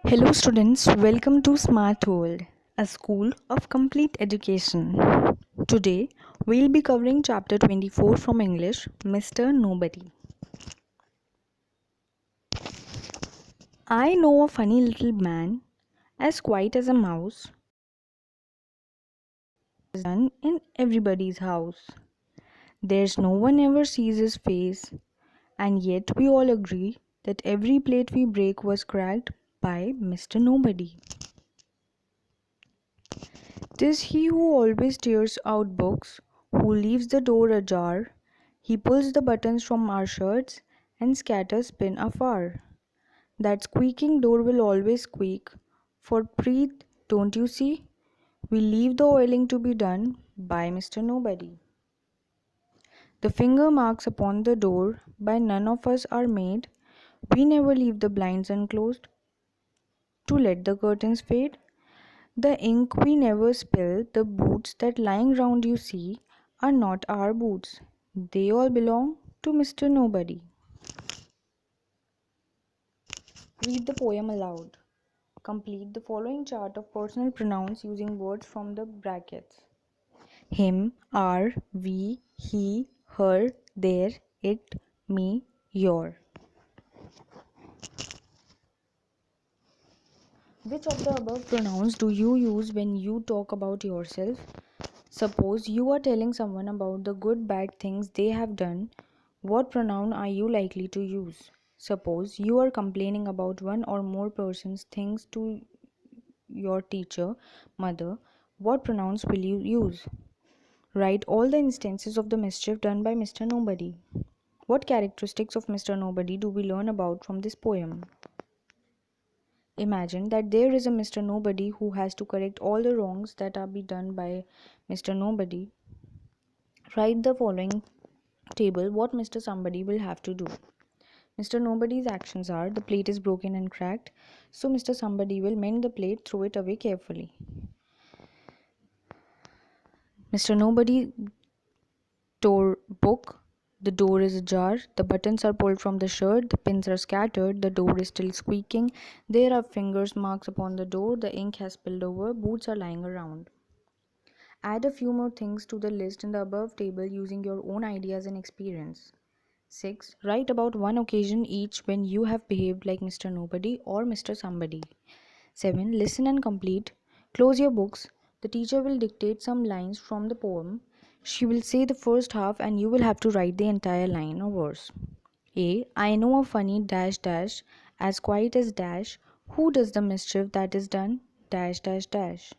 Hello students, welcome to Smart World, a school of complete education. Today, we'll be covering chapter 24 from English, Mr. Nobody. I know a funny little man, as quiet as a mouse, is done in everybody's house. There's no one ever sees his face, and yet we all agree that every plate we break was cracked by Mr. Nobody. 'Tis he who always tears out books, who leaves the door ajar, he pulls the buttons from our shirts and scatters pin afar. That squeaking door will always squeak, for Preet, don't you see? We leave the oiling to be done by Mr. Nobody. The finger marks upon the door by none of us are made. We never leave the blinds unclosed to let the curtains fade. The ink we never spill, the boots that lying round you see, are not our boots. They all belong to Mr. Nobody. Read the poem aloud. Complete the following chart of personal pronouns using words from the brackets. Him, our, we, he, her, their, it, me, your. Which of the above pronouns do you use when you talk about yourself? Suppose you are telling someone about the good bad things they have done. What pronoun are you likely to use? Suppose you are complaining about one or more person's things to your teacher, mother. What pronouns will you use? Write all the instances of the mischief done by Mr. Nobody. What characteristics of Mr. Nobody do we learn about from this poem? Imagine that there is a Mr. Nobody who has to correct all the wrongs that are be done by Mr. Nobody. Write the following table what Mr. Somebody will have to do. Mr. Nobody's actions are the plate is broken and cracked, so Mr. Somebody will mend the plate, throw it away carefully. Mr. Nobody tore book, the door is ajar, the buttons are pulled from the shirt, the pins are scattered, the door is still squeaking, there are fingers marks upon the door, the ink has spilled over, boots are lying around. Add a few more things to the list in the above table using your own ideas and experience. 6. Write about one occasion each when you have behaved like Mr. Nobody or Mr. Somebody. 7. Listen and complete. Close your books. The teacher will dictate some lines from the poem. She will say the first half and you will have to write the entire line or verse. A. I know a funny dash dash, as quiet as dash. Who does the mischief that is done? Dash dash dash.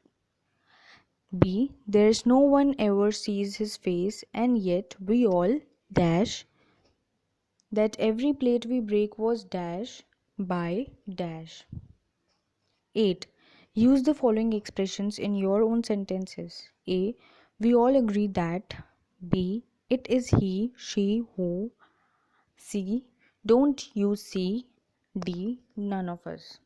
B. There's no one ever sees his face, and yet we all dash that every plate we break was dash by dash. 8. Use the following expressions in your own sentences. A. We all agree that. B. It is he, she, who. C. Don't you see. D. None of us.